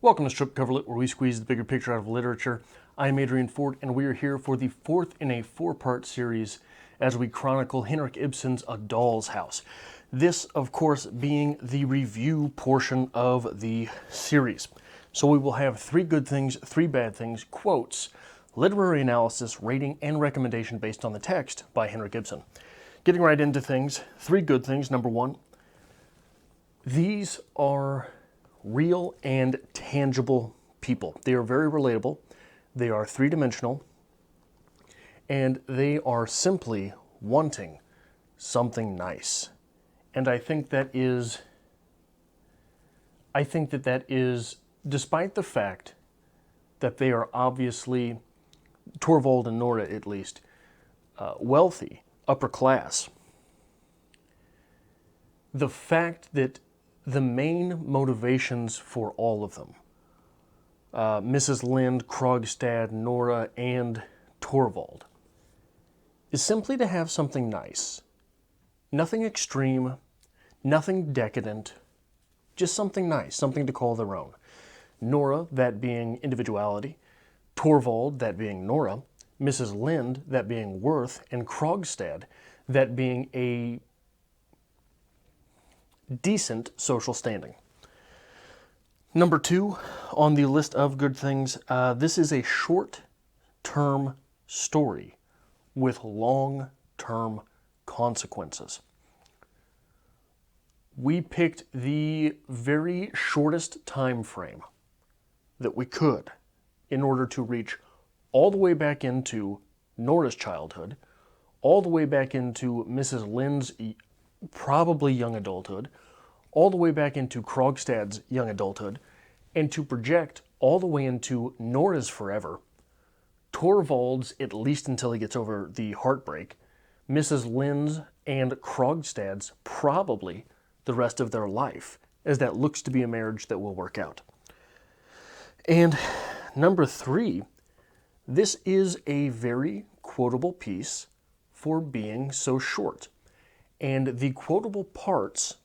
Welcome to Strip Cover Lit, where we squeeze the bigger picture out of literature. I'm Adrian Ford, and we are here for the fourth in a four-part series as we chronicle Henrik Ibsen's A Doll's House. This, of course, being the review portion of the series. So we will have three good things, three bad things, quotes, literary analysis, rating, and recommendation based on the text by Henrik Ibsen. Getting right into things, three good things. Number one, these are real and tangible people. They are very relatable. They are three-dimensional, and they are simply wanting something nice. And I think that is, despite the fact that they are obviously, Torvald and Nora at least, wealthy, upper class, the fact that the main motivations for all of them, Mrs. Lind, Krogstad, Nora, and Torvald, is simply to have something nice. Nothing extreme, nothing decadent, just something nice, something to call their own. Nora, that being individuality, Torvald, that being Nora, Mrs. Lind, that being worth, and Krogstad, that being a decent social standing. Number two on the list of good things, this is a short-term story with long-term consequences. We picked the very shortest time frame that we could in order to reach all the way back into Nora's childhood, all the way back into Mrs. Lind's probably young adulthood, all the way back into Krogstad's young adulthood, and to project all the way into Nora's forever, Torvald's at least until he gets over the heartbreak, Mrs. Lind's and Krogstad's probably the rest of their life, as that looks to be a marriage that will work out. And number three, this is a very quotable piece for being so short. And the quotable parts,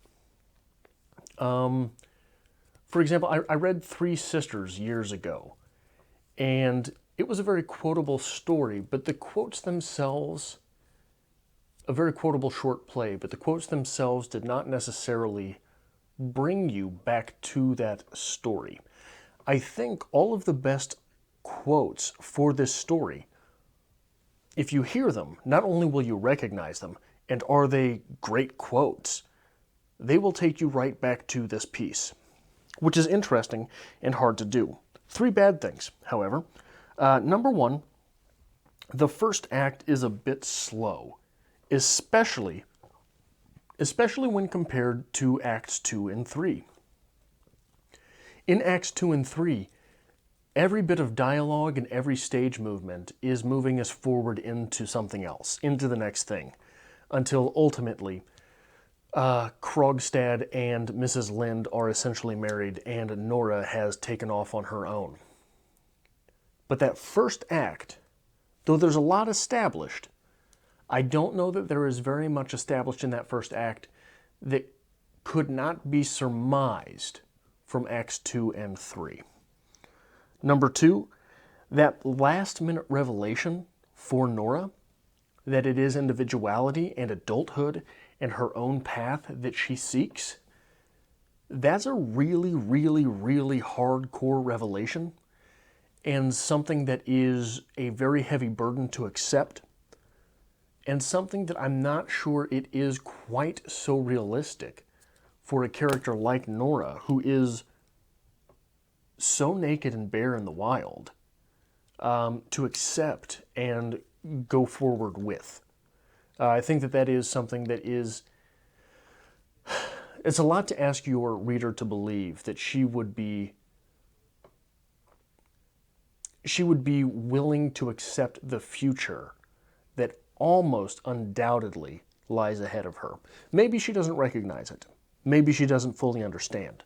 for example, I read Three Sisters years ago, and it was a very quotable story, but the quotes themselves, a very quotable short play, but the quotes themselves did not necessarily bring you back to that story. I think all of the best quotes for this story, if you hear them, not only will you recognize them, and are they great quotes, they will take you right back to this piece, which is interesting and hard to do. Three bad things, however. Number one, the first act is a bit slow, especially when compared to Acts 2 and 3. In Acts 2 and 3, every bit of dialogue and every stage movement is moving us forward into something else, into the next thing, until ultimately Krogstad and Mrs. Lind are essentially married and Nora has taken off on her own. But that first act, though there's a lot established, I don't know that there is very much established in that first act that could not be surmised from Acts 2 and 3. Number two, that last-minute revelation for Nora, that it is individuality and adulthood and her own path that she seeks, that's a really, really, really hardcore revelation, and something that is a very heavy burden to accept, and something that I'm not sure it is quite so realistic for a character like Nora, who is so naked and bare in the wild, to accept and go forward with. I think that is something that is, it's a lot to ask your reader to believe that she would be willing to accept the future that almost undoubtedly lies ahead of her. Maybe she doesn't recognize it. Maybe she doesn't fully understand.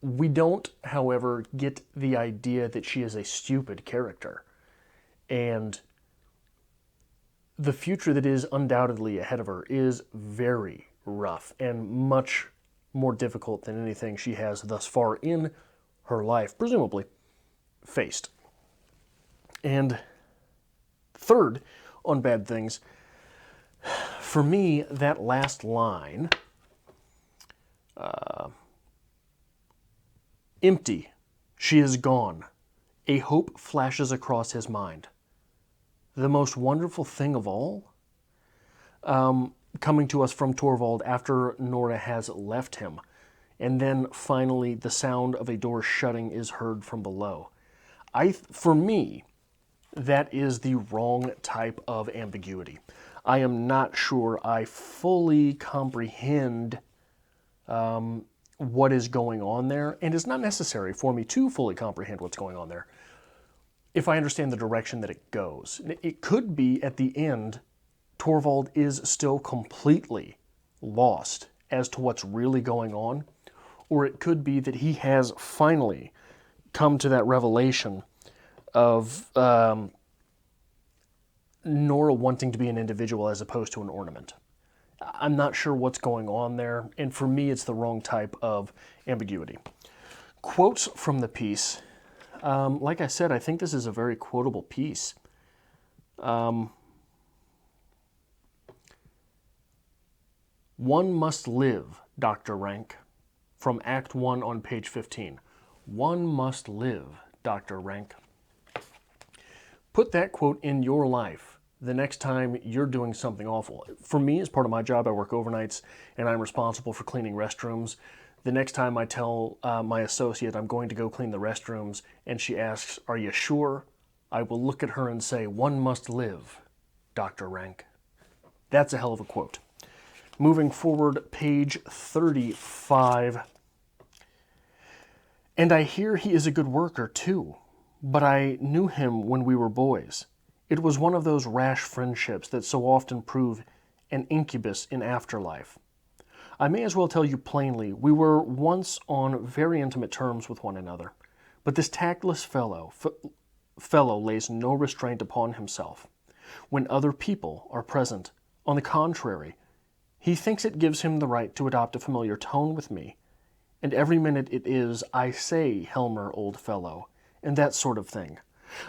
We don't, however, get the idea that she is a stupid character. And the future that is undoubtedly ahead of her is very rough and much more difficult than anything she has thus far in her life, presumably, faced. And third, on bad things, for me, that last line, empty, she is gone, a hope flashes across his mind. The most wonderful thing of all, coming to us from Torvald after Nora has left him. And then finally, the sound of a door shutting is heard from below. For me, that is the wrong type of ambiguity. I am not sure I fully comprehend what is going on there, and it's not necessary for me to fully comprehend what's going on there if I understand the direction that it goes. It could be at the end, Torvald is still completely lost as to what's really going on, or it could be that he has finally come to that revelation of Nora wanting to be an individual as opposed to an ornament. I'm not sure what's going on there, and for me it's the wrong type of ambiguity. Quotes from the piece. Like I said, I think this is a very quotable piece. One must live, Dr. Rank. From Act 1 on page 15. One must live, Dr. Rank. Put that quote in your life the next time you're doing something awful. For me, as part of my job, I work overnights and I'm responsible for cleaning restrooms. The next time I tell my associate I'm going to go clean the restrooms and she asks, "Are you sure?" I will look at her and say, "One must live, Dr. Rank." That's a hell of a quote. Moving forward, page 35. And I hear he is a good worker too, but I knew him when we were boys. It was one of those rash friendships that so often prove an incubus in afterlife. I may as well tell you plainly, we were once on very intimate terms with one another, but this tactless fellow lays no restraint upon himself. When other people are present, on the contrary, he thinks it gives him the right to adopt a familiar tone with me, and every minute it is, "I say, Helmer, old fellow," and that sort of thing.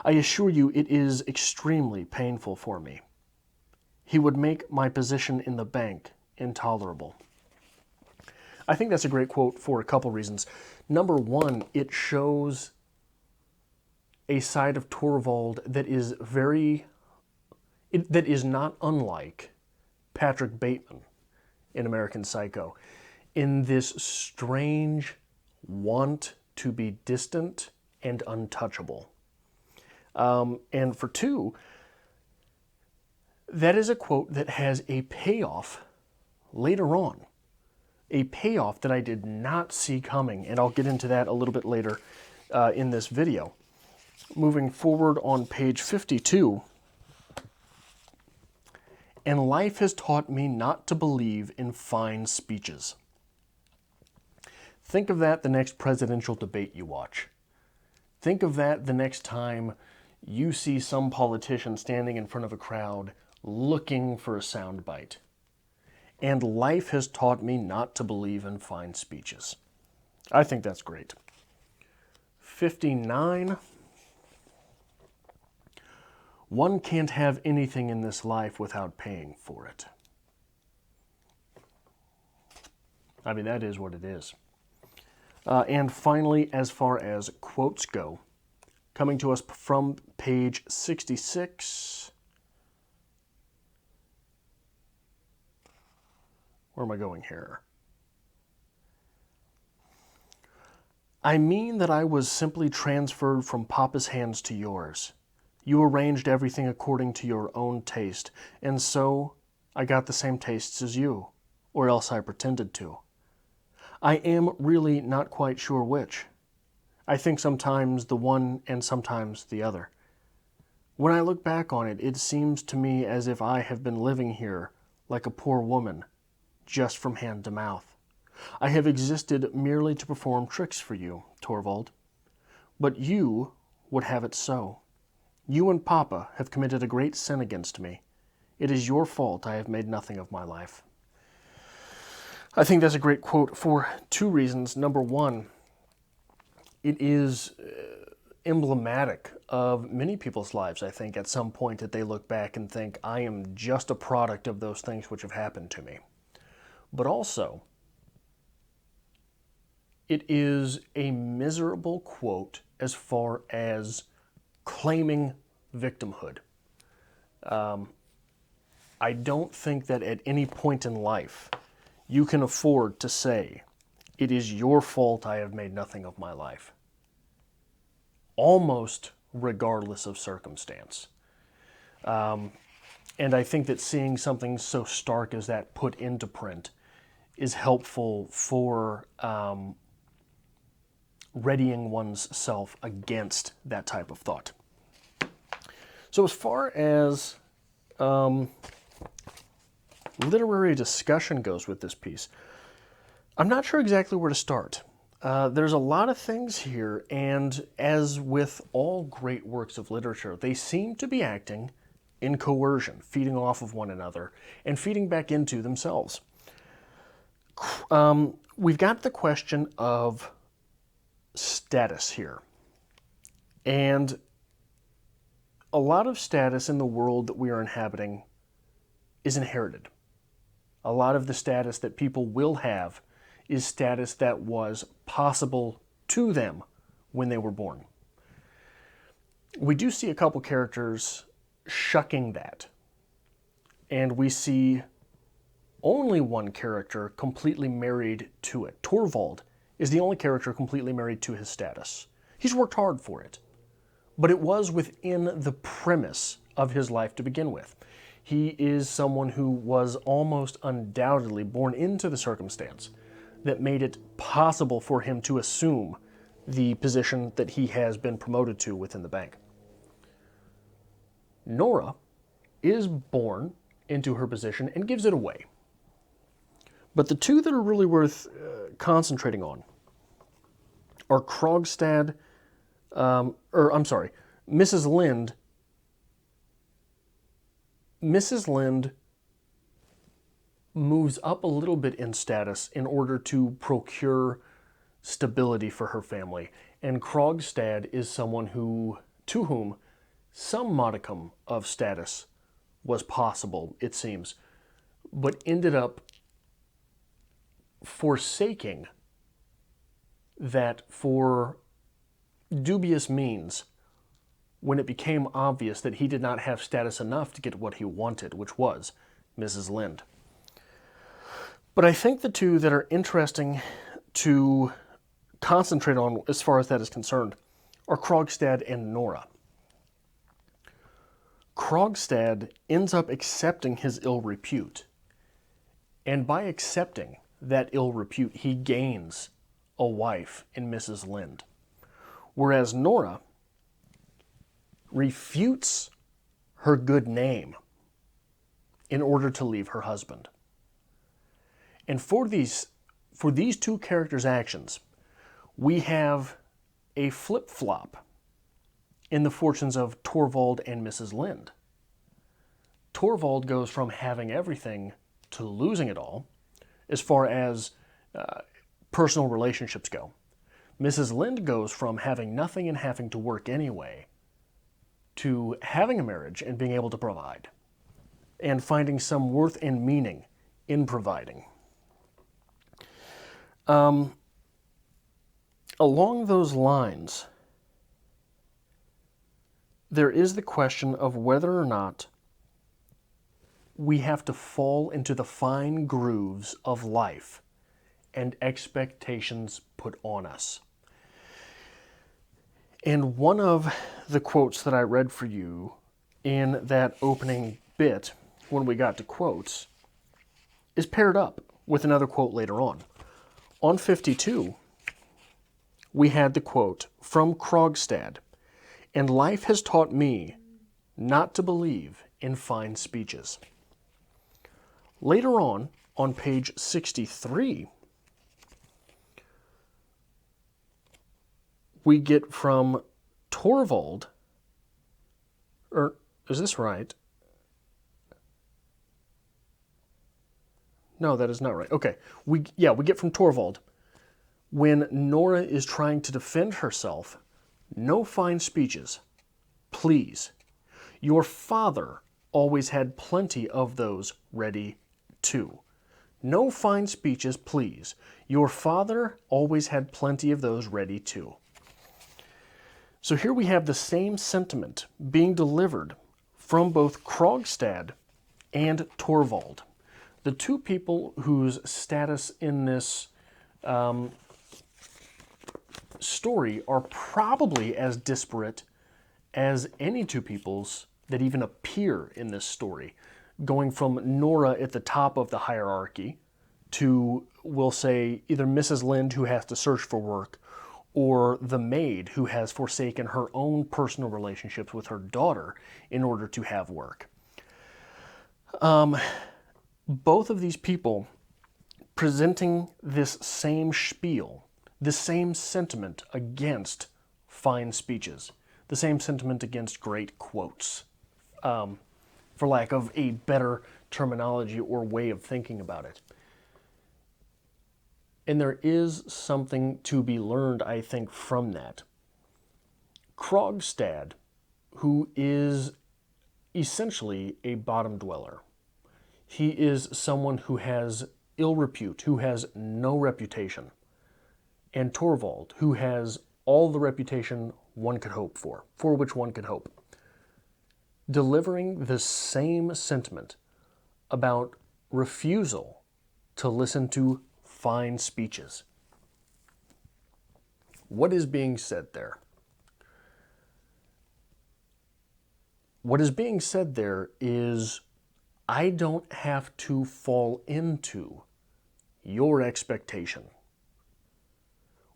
I assure you it is extremely painful for me. He would make my position in the bank intolerable. I think that's a great quote for a couple reasons. Number one, it shows a side of Torvald that is that is not unlike Patrick Bateman in American Psycho, in this strange want to be distant and untouchable. And for two, that is a quote that has a payoff later on. A payoff that I did not see coming, and I'll get into that a little bit later in this video. Moving forward on page 52, and life has taught me not to believe in fine speeches. Think of that the next presidential debate you watch. Think of that the next time you see some politician standing in front of a crowd looking for a soundbite. And life has taught me not to believe in fine speeches. I think that's great. 59. One can't have anything in this life without paying for it. I mean, that is what it is. And finally, as far as quotes go, coming to us from page 66. Where am I going here? I mean that I was simply transferred from Papa's hands to yours. You arranged everything according to your own taste, and so I got the same tastes as you, or else I pretended to. I am really not quite sure which. I think sometimes the one and sometimes the other. When I look back on it, it seems to me as if I have been living here like a poor woman, just from hand to mouth. I have existed merely to perform tricks for you, Torvald. But you would have it so. You and Papa have committed a great sin against me. It is your fault I have made nothing of my life. I think that's a great quote for two reasons. Number one, it is emblematic of many people's lives, I think, at some point that they look back and think, I am just a product of those things which have happened to me. But also, it is a miserable quote as far as claiming victimhood. I don't think that at any point in life you can afford to say, it is your fault I have made nothing of my life. Almost regardless of circumstance. And I think that seeing something so stark as that put into print is helpful for readying one's self against that type of thought. So as far as literary discussion goes with this piece, I'm not sure exactly where to start. There's a lot of things here, and as with all great works of literature, they seem to be acting in coercion, feeding off of one another, and feeding back into themselves. We've got the question of status here. And a lot of status in the world that we are inhabiting is inherited. A lot of the status that people will have is status that was possible to them when they were born. We do see a couple characters shucking that. And we see only one character completely married to it. Torvald is the only character completely married to his status. He's worked hard for it. But it was within the premise of his life to begin with. He is someone who was almost undoubtedly born into the circumstance that made it possible for him to assume the position that he has been promoted to within the bank. Nora is born into her position and gives it away. But the two that are really worth concentrating on are Krogstad, Mrs. Lind. Mrs. Lind moves up a little bit in status in order to procure stability for her family. And Krogstad is someone to whom some modicum of status was possible, it seems, but ended up forsaking that for dubious means when it became obvious that he did not have status enough to get what he wanted, which was Mrs. Lind. But I think the two that are interesting to concentrate on as far as that is concerned are Krogstad and Nora. Krogstad ends up accepting his ill repute. And by accepting that ill repute, he gains a wife in Mrs. Lind. Whereas Nora refutes her good name in order to leave her husband. And for these two characters' actions, we have a flip-flop in the fortunes of Torvald and Mrs. Lind. Torvald goes from having everything to losing it all as far as personal relationships go. Mrs. Lind goes from having nothing and having to work anyway to having a marriage and being able to provide and finding some worth and meaning in providing. Along those lines, there is the question of whether or not we have to fall into the fine grooves of life and expectations put on us. And one of the quotes that I read for you in that opening bit, when we got to quotes, is paired up with another quote later on. On 52, we had the quote from Krogstad, "And life has taught me not to believe in fine speeches." Later on page 63, we get from Torvald, or is this right? No, that is not right. Okay, we get from Torvald, when Nora is trying to defend herself, no fine speeches, please. Your father always had plenty of those ready, too. No fine speeches, please. Your father always had plenty of those ready, too. So here we have the same sentiment being delivered from both Krogstad and Torvald, the two people whose status in this story are probably as disparate as any two peoples that even appear in this story, going from Nora at the top of the hierarchy to, we'll say, either Mrs. Lind, who has to search for work, or the maid, who has forsaken her own personal relationships with her daughter in order to have work. Both of these people presenting this same spiel, the same sentiment against fine speeches, the same sentiment against great quotes, for lack of a better terminology or way of thinking about it. And there is something to be learned, I think, from that. Krogstad, who is essentially a bottom dweller, he is someone who has ill repute, who has no reputation, and Torvald, who has all the reputation one could hope for which one could hope, delivering the same sentiment about refusal to listen to fine speeches. What is being said there? What is being said there is, I don't have to fall into your expectation.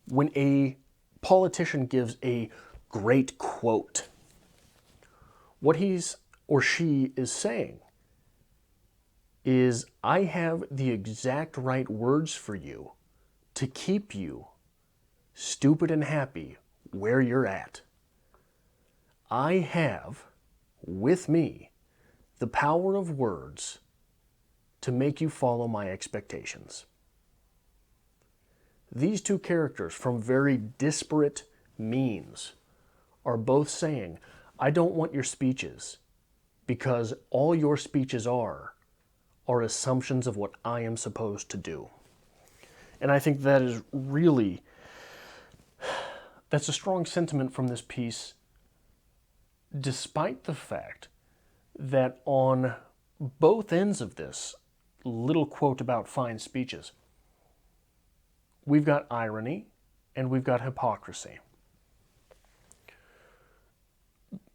When a politician gives a great quote, what he's or she is saying is, I have the exact right words for you to keep you stupid and happy where you're at. I have with me the power of words to make you follow my expectations. These two characters from very disparate means are both saying, I don't want your speeches, because all your speeches are assumptions of what I am supposed to do. And I think that is really, that's a strong sentiment from this piece, despite the fact that on both ends of this little quote about fine speeches, we've got irony and we've got hypocrisy.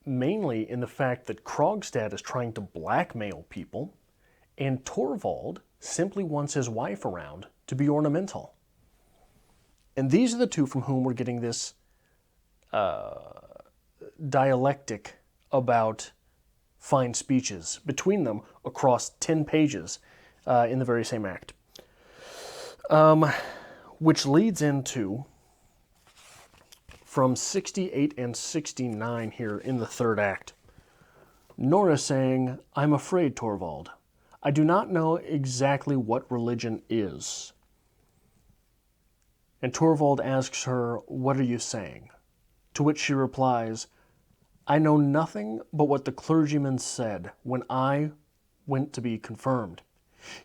Mainly in the fact that Krogstad is trying to blackmail people, and Torvald simply wants his wife around to be ornamental. And these are the two from whom we're getting this dialectic about fine speeches between them across 10 pages in the very same act. Which leads into, from 68 and 69 here in the third act, Nora saying, I'm afraid, Torvald. I do not know exactly what religion is. And Torvald asks her, what are you saying? To which she replies, I know nothing but what the clergyman said when I went to be confirmed.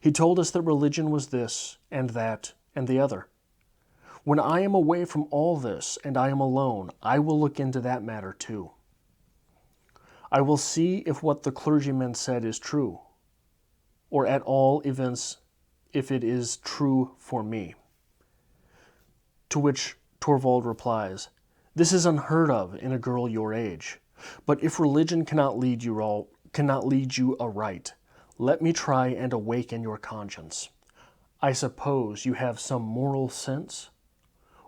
He told us that religion was this and that and the other. When I am away from all this and I am alone, I will look into that matter too. I will see if what the clergyman said is true, or at all events, if it is true for me. To which Torvald replies, this is unheard of in a girl your age. But if religion cannot lead you aright, let me try and awaken your conscience. I suppose you have some moral sense?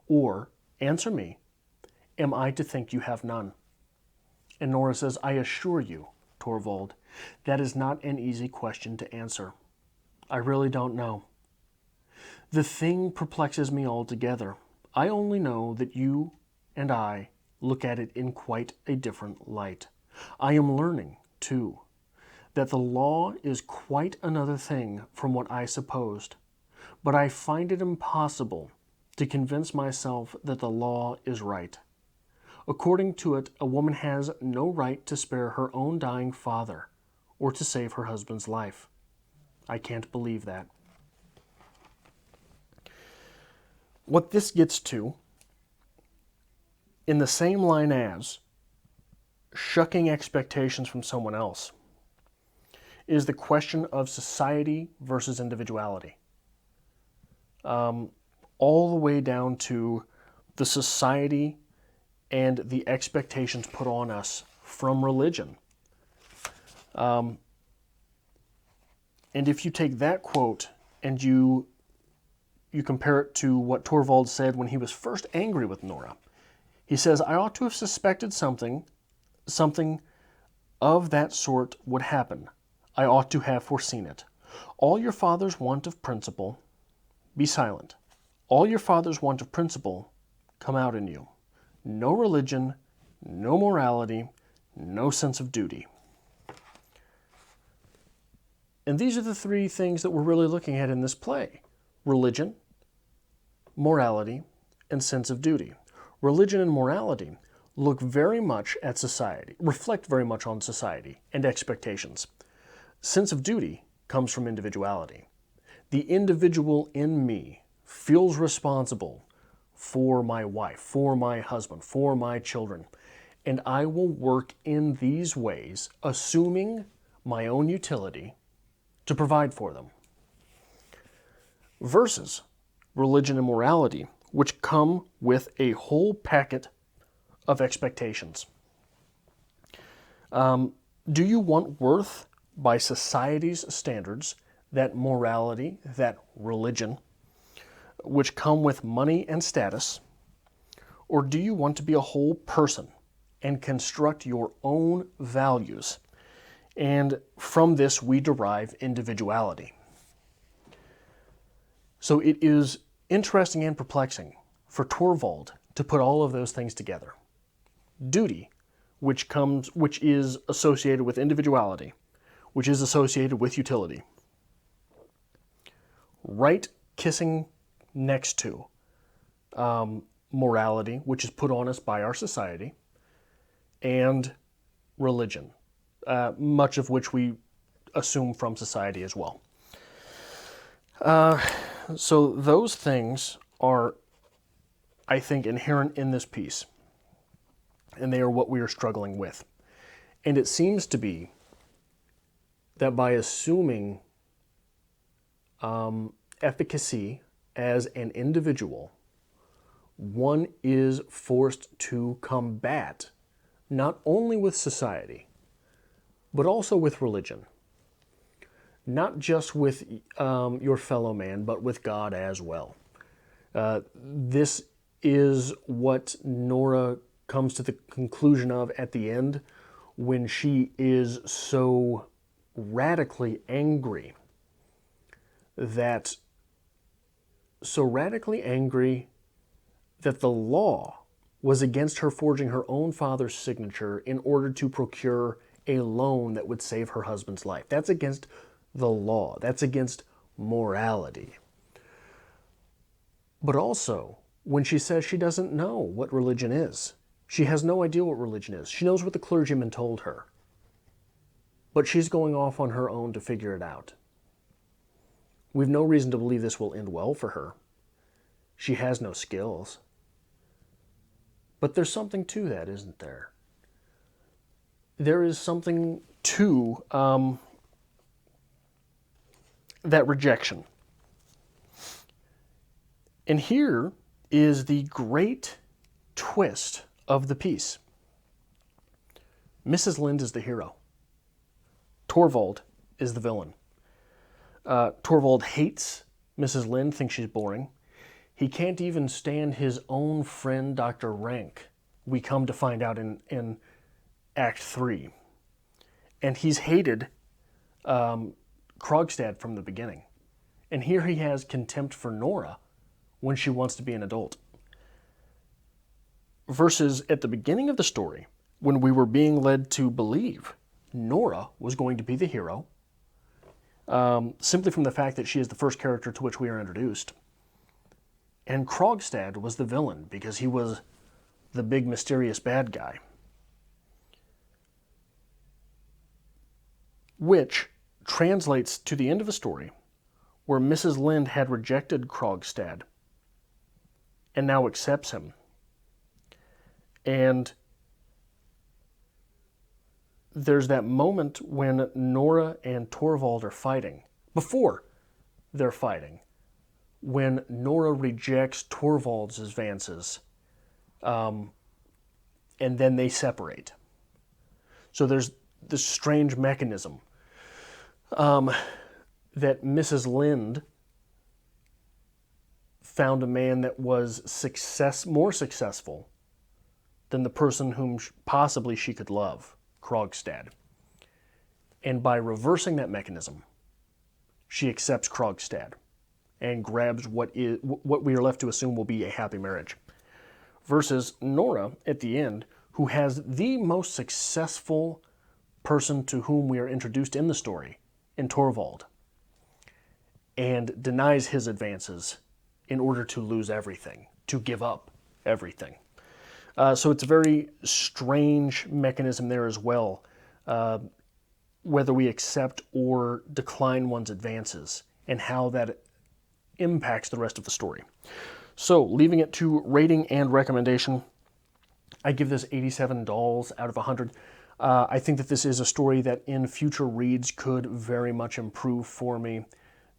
Or, answer me, am I to think you have none? And Nora says, I assure you, Torvald, that is not an easy question to answer. I really don't know. The thing perplexes me altogether. I only know that you and I look at it in quite a different light. I am learning, too, that the law is quite another thing from what I supposed, but I find it impossible to convince myself that the law is right. According to it, a woman has no right to spare her own dying father or to save her husband's life. I can't believe that. What this gets to, in the same line as shucking expectations from someone else, is the question of society versus individuality. All the way down to the society and the expectations put on us from religion. And if you take that quote and you compare it to what Torvald said when he was first angry with Nora, he says, I ought to have suspected something of that sort would happen. I ought to have foreseen it. All your father's want of principle, be silent. All your father's want of principle come out in you. No religion, no morality, no sense of duty. And these are the three things that we're really looking at in this play. Religion, morality, and sense of duty. Religion and morality look very much at society, reflect very much on society and expectations. Sense of duty comes from individuality. The individual in me feels responsible for my wife, for my husband, for my children, and I will work in these ways, assuming my own utility, to provide for them. Versus religion and morality, which come with a whole packet of expectations. Do you want worth by society's standards, that morality, that religion, which come with money and status? Or do you want to be a whole person and construct your own values? And from this we derive individuality. So it is interesting and perplexing for Torvald to put all of those things together. Duty, which is associated with individuality, which is associated with utility. Right kissing next to morality, which is put on us by our society, and religion, much of which we assume from society as well. So those things are, I think, inherent in this piece, and they are what we are struggling with. And it seems to be that by assuming efficacy as an individual, one is forced to combat not only with society, but also with religion. Not just with your fellow man, but with God as well. This is what Nora comes to the conclusion of at the end, when she is so radically angry that the law was against her forging her own father's signature in order to procure a loan that would save her husband's life. That's against the law. That's against morality. But also, when she says she doesn't know what religion is, she has no idea what religion is. She knows what the clergyman told her, but she's going off on her own to figure it out. We've no reason to believe this will end well for her. She has no skills. But there's something to that, isn't there? There is something to that rejection. And here is the great twist of the piece. Mrs. Lind is the hero. Torvald is the villain. Torvald hates Mrs. Lind, thinks she's boring. He can't even stand his own friend, Dr. Rank, we come to find out in Act 3. And he's hated Krogstad from the beginning. And here he has contempt for Nora when she wants to be an adult. Versus at the beginning of the story, when we were being led to believe Nora was going to be the hero, simply from the fact that she is the first character to which we are introduced. And Krogstad was the villain because he was the big mysterious bad guy. Which translates to the end of the story where Mrs. Lind had rejected Krogstad and now accepts him. And there's that moment when Nora and Torvald are fighting. Before they're fighting, when Nora rejects Torvald's advances, and then they separate. So there's this strange mechanism that Mrs. Lind found a man that was more successful than the person whom possibly she could love, Krogstad. And by reversing that mechanism, she accepts Krogstad and grabs what we are left to assume will be a happy marriage. Versus Nora, at the end, who has the most successful person to whom we are introduced in the story, in Torvald, and denies his advances in order to lose everything, to give up everything. So it's a very strange mechanism there as well, whether we accept or decline one's advances and how that impacts the rest of the story. So leaving it to rating and recommendation, I give this 87 dolls out of 100. I think that this is a story that in future reads could very much improve for me,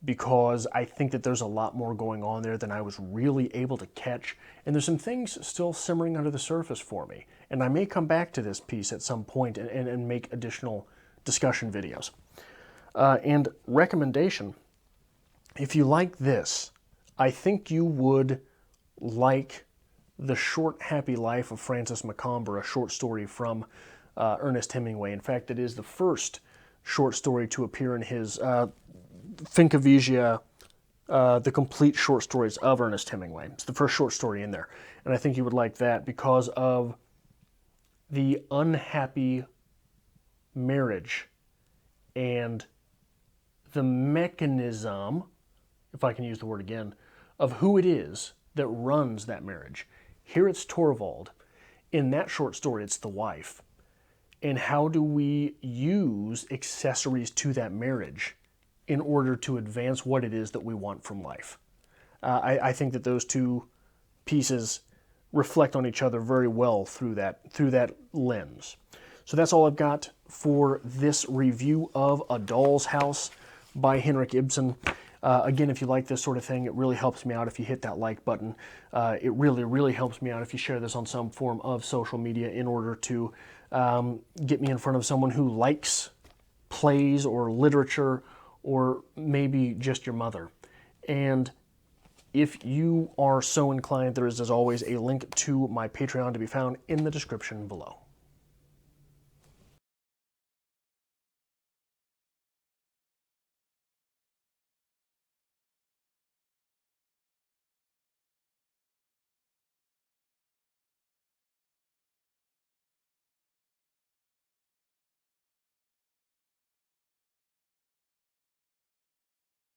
because I think that there's a lot more going on there than I was really able to catch, and there's some things still simmering under the surface for me. And I may come back to this piece at some point and make additional discussion videos. And recommendation, if you like this, I think you would like The Short Happy Life of Francis Macomber, a short story from Ernest Hemingway. In fact, it is the first short story to appear in his Fincavigia, the complete short stories of Ernest Hemingway. It's the first short story in there. And I think you would like that because of the unhappy marriage and the mechanism, if I can use the word again, of who it is that runs that marriage. Here it's Torvald. In that short story, it's the wife. And how do we use accessories to that marriage in order to advance what it is that we want from life? I think that those two pieces reflect on each other very well through that lens. So that's all I've got for this review of A Doll's House by Henrik Ibsen. Again, if you like this sort of thing, it really helps me out if you hit that like button. It really, really helps me out if you share this on some form of social media in order to get me in front of someone who likes plays or literature, or maybe just your mother. And if you are so inclined, there is, as always, a link to my Patreon to be found in the description below.